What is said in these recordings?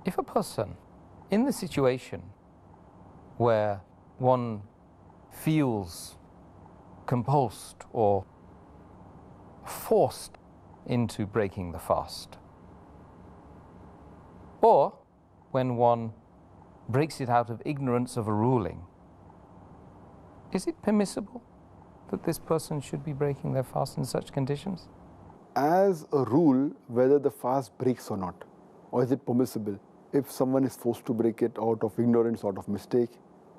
If a person in the situation where one feels compulsed or forced into breaking the fast, or when one breaks it out of ignorance of a ruling, is it permissible that this person should be breaking their fast in such conditions? As a rule, whether the fast breaks or not, or is it permissible? If someone is forced to break it out of ignorance, out of mistake,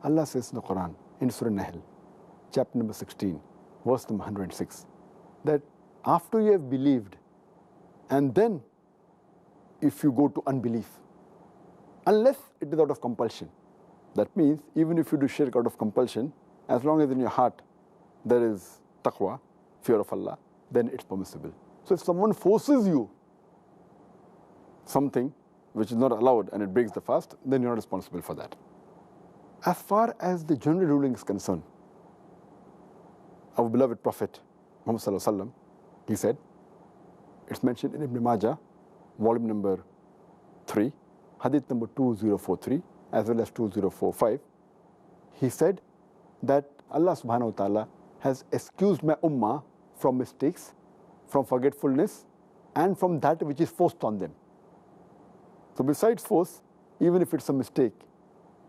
Allah says in the Quran, in Surah Nahl, chapter number 16, verse number 106, that after you have believed, and then if you go to unbelief, unless it is out of compulsion. That means even if you do shirk out of compulsion, as long as in your heart there is taqwa, fear of Allah, then it's permissible. So if someone forces you something which is not allowed and it breaks the fast, then you're not responsible for that. As far as the general ruling is concerned, our beloved Prophet Muhammad Sallallahu Alaihi Wasallam, he said, it's mentioned in Ibn Majah, volume number 3, hadith number 2043, as well as 2045, he said that Allah subhanahu wa ta'ala has excused my ummah from mistakes, from forgetfulness, and from that which is forced on them. So besides force, even if it's a mistake,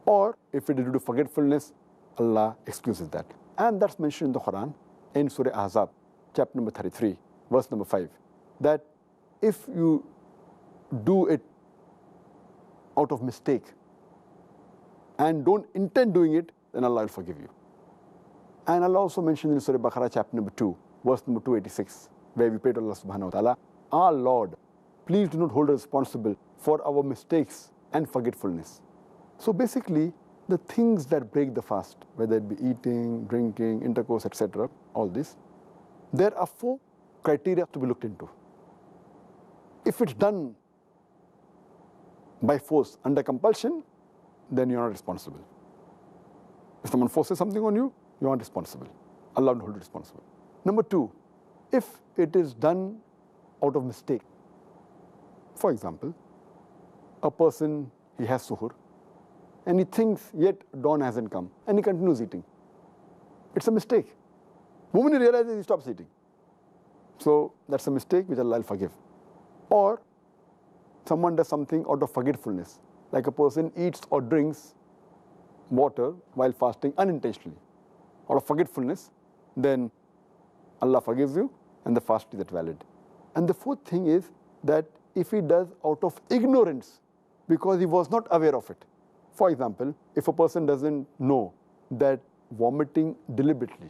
or if it is due to forgetfulness, Allah excuses that. And that's mentioned in the Quran, in Surah Ahzab, chapter number 33, verse number 5, that if you do it out of mistake and don't intend doing it, then Allah will forgive you. And Allah also mentioned in Surah Baqarah, chapter number 2, verse number 286, where we pray to Allah subhanahu wa ta'ala, our Lord, please do not hold us responsible for our mistakes and forgetfulness. So basically, the things that break the fast, whether it be eating, drinking, intercourse, etc., all this, there are 4 criteria to be looked into. If it's done by force, under compulsion, then you're not responsible. If someone forces something on you, you aren't responsible. Allah will hold you responsible. Number 2, if it is done out of mistake. For example, a person, he has suhoor, and he thinks yet dawn hasn't come, and he continues eating. It's a mistake. The moment he realizes, he stops eating. So that's a mistake which Allah will forgive. Or someone does something out of forgetfulness, like a person eats or drinks water while fasting unintentionally, out of forgetfulness, then Allah forgives you and the fast is valid. And the 4th thing is that if he does out of ignorance because he was not aware of it. For example, if a person doesn't know that vomiting deliberately,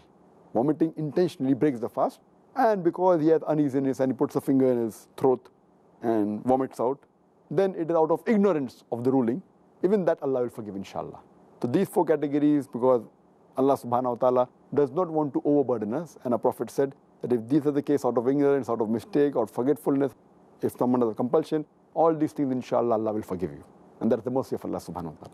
vomiting intentionally breaks the fast, and because he has uneasiness and he puts a finger in his throat and vomits out, then it is out of ignorance of the ruling. Even that Allah will forgive, inshallah. So these 4 categories, because Allah subhanahu wa ta'ala does not want to overburden us, and our Prophet said that if these are the case out of ignorance, out of mistake, out of forgetfulness, if someone has a compulsion, all these things, inshallah, Allah will forgive you. And that's the mercy of Allah subhanahu wa ta'ala.